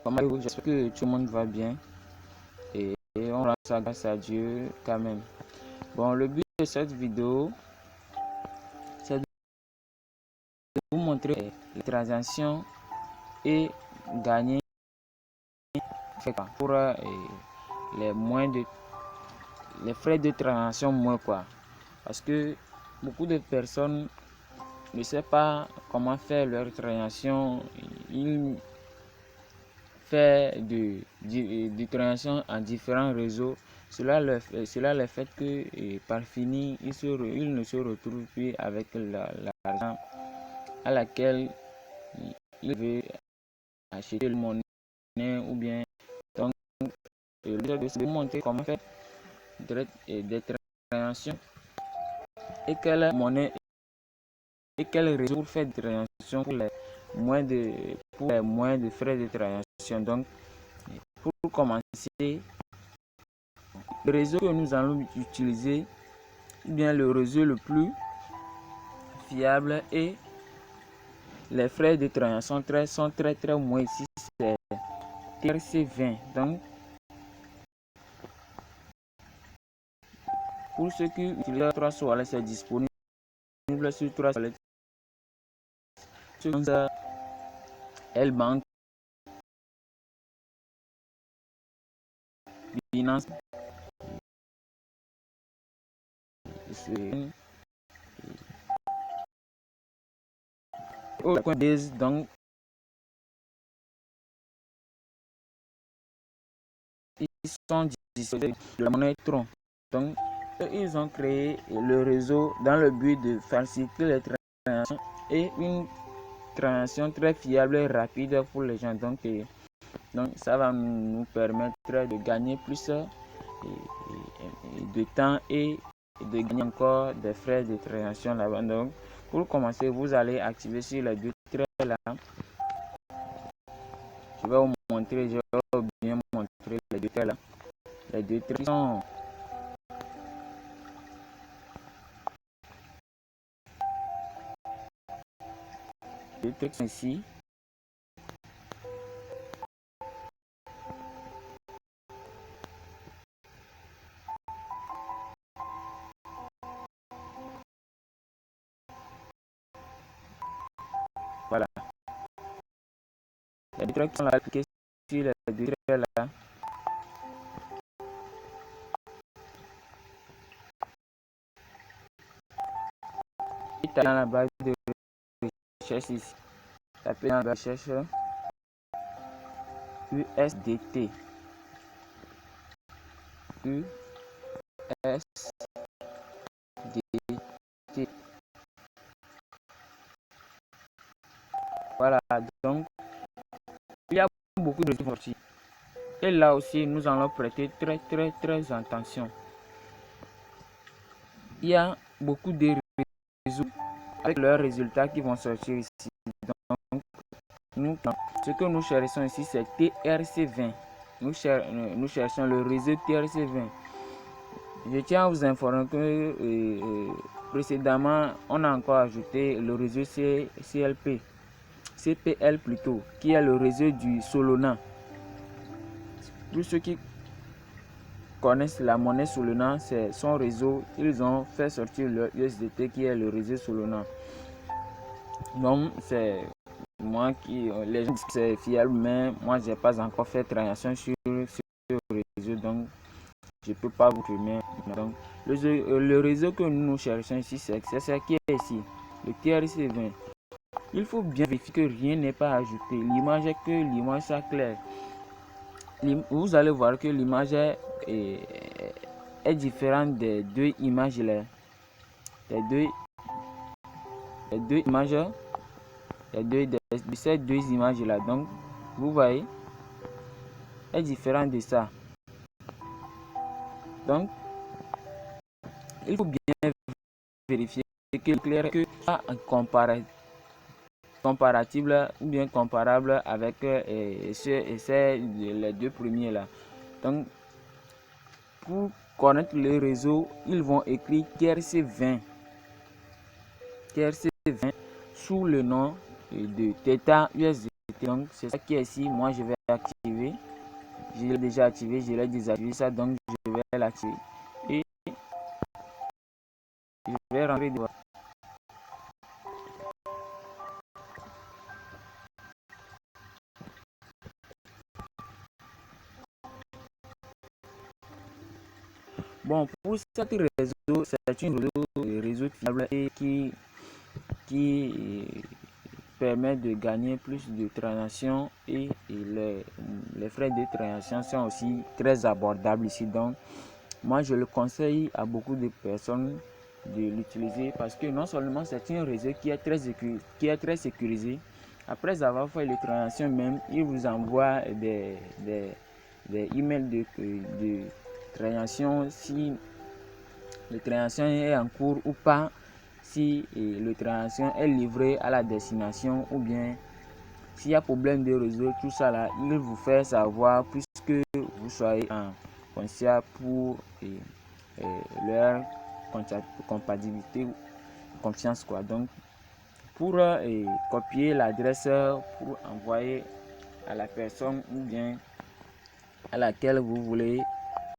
Comment allez-vous? J'espère que tout le monde va bien et on rend ça grâce à Dieu quand même. Bon, le but de cette vidéo, c'est de vous montrer les transactions et gagner pour les frais de transaction moins quoi. Parce que beaucoup de personnes ne savent pas comment faire leur transaction. Ils font de transactions en différents réseaux. Cela le fait que par fini, ils ne se retrouvent plus avec l'argent à laquelle il veut acheter le monnaie ou bien. Donc, je vais vous montrer comment faire des transactions et quelle monnaie et quel réseau pour faire des transactions pour les moins de frais de transaction. Donc, pour commencer, le réseau que nous allons utiliser, bien le réseau le plus fiable et les frais de transaction sont très moins ici, c'est TRC20. Donc, pour ceux qui utilisent 3 wallets, c'est disponible sur 3 wallets. Sur L-Bank, Binance, donc ils sont disponibles de la monnaie Tron. Donc, ils ont créé le réseau dans le but de faciliter les transactions et une transaction très fiable et rapide pour les gens. Donc ça va nous permettre de gagner plus de temps et de gagner encore des frais de transaction là-bas. Donc, pour commencer, vous allez activer sur les deux traits là. Je vais vous montrer, je vais bien montrer les deux traits là. Les deux traits sont ici. Voilà. Les deux traits sont appliqués sur les deux traits là. Et dans la base de recherche ici. Tapez dans la recherche USDT. USDT. Voilà, donc il y a beaucoup de sorties. Et là aussi, nous allons prêter très attention. Il y a beaucoup de réseaux avec leurs résultats qui vont sortir ici. Donc, ce que nous cherchons ici, c'est TRC20. Nous cherchons le réseau TRC20. Je tiens à vous informer que précédemment, on a encore ajouté le réseau CPL plutôt, qui est le réseau du Solana. Pour ceux qui connaissent la monnaie Solana, c'est son réseau. Ils ont fait sortir le USDT qui est le réseau Solana. Donc, c'est moi qui, les gens disent que c'est fiable, mais moi, j'ai pas encore fait transaction sur le réseau, donc je ne peux pas vous filmer. Donc, le réseau que nous cherchons ici, c'est ce qui est ici, le TRC20. Il faut bien vérifier que rien n'est pas ajouté. L'image est que l'image soit claire. Vous allez voir que l'image est différente des deux images là. Les deux images, de ces deux images là. Donc, vous voyez, est différent de ça. Donc, il faut bien vérifier que clair que comparative ou bien comparable avec les deux premiers là. Donc, pour connaître le réseau, ils vont écrire TRC20 sous le nom de Theta USDT. Donc c'est ça qui est ici. Moi je vais activer. Je l'ai déjà activé, je l'ai désactivé ça, donc je vais l'activer. Et je vais rentrer dedans. Bon, pour cette réseau, c'est une réseau fiable et qui permet de gagner plus de transactions et les frais de transaction sont aussi très abordables ici. Donc, moi, je le conseille à beaucoup de personnes de l'utiliser parce que non seulement c'est un réseau qui est très sécurisé, après avoir fait les transactions même, il vous envoie des emails de transaction si le transaction est en cours ou pas, si le transaction est livré à la destination ou bien s'il y a problème de réseau, tout ça là, il vous fait savoir puisque vous soyez en conscient pour leur compatibilité, confiance quoi. Donc pour copier l'adresse pour envoyer à la personne ou bien à laquelle vous voulez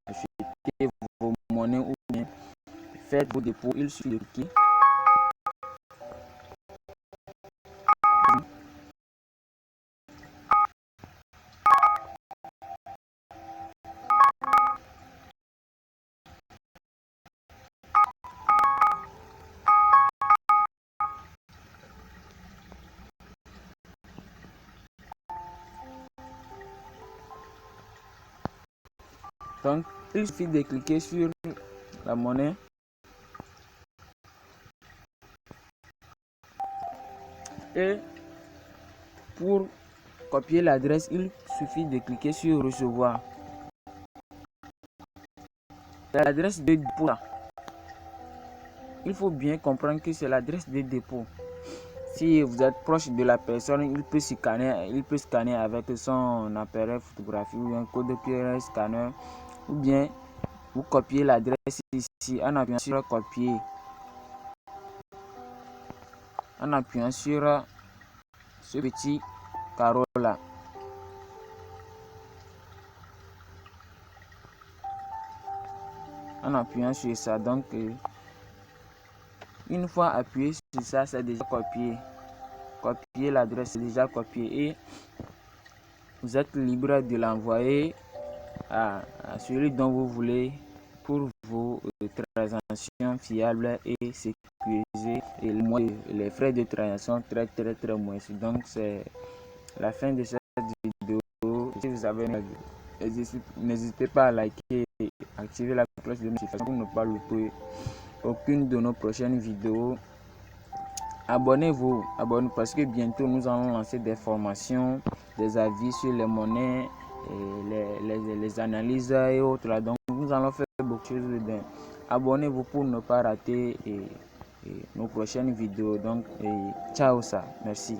acheter vos monnaies ou bien faire vos dépôts, il suffit de cliquer. Donc il suffit de cliquer sur la monnaie et pour copier l'adresse, il suffit de cliquer sur recevoir. L'adresse de dépôt, il faut bien comprendre que c'est l'adresse de dépôt. Si vous êtes proche de la personne, il peut scanner avec son appareil photographique ou un code QR scanner, ou bien vous copiez l'adresse ici en appuyant sur copier, en appuyant sur ce petit carreau là. En appuyant sur ça, donc une fois appuyé sur ça, c'est déjà copié. Copier l'adresse, c'est déjà copié et vous êtes libre de l'envoyer à celui dont vous voulez pour vos transactions fiables et sécurisées et les frais de transaction très moins. Donc c'est la fin de cette vidéo. Si vous avez n'hésitez pas à liker et activer la cloche de notification pour ne pas louper aucune de nos prochaines vidéos. Abonnez-vous parce que bientôt nous allons lancer des formations, des avis sur les monnaies, et les analyses et autres. Donc nous allons faire beaucoup de choses dedans. Abonnez-vous pour ne pas rater nos prochaines vidéos. Donc ciao ça, merci.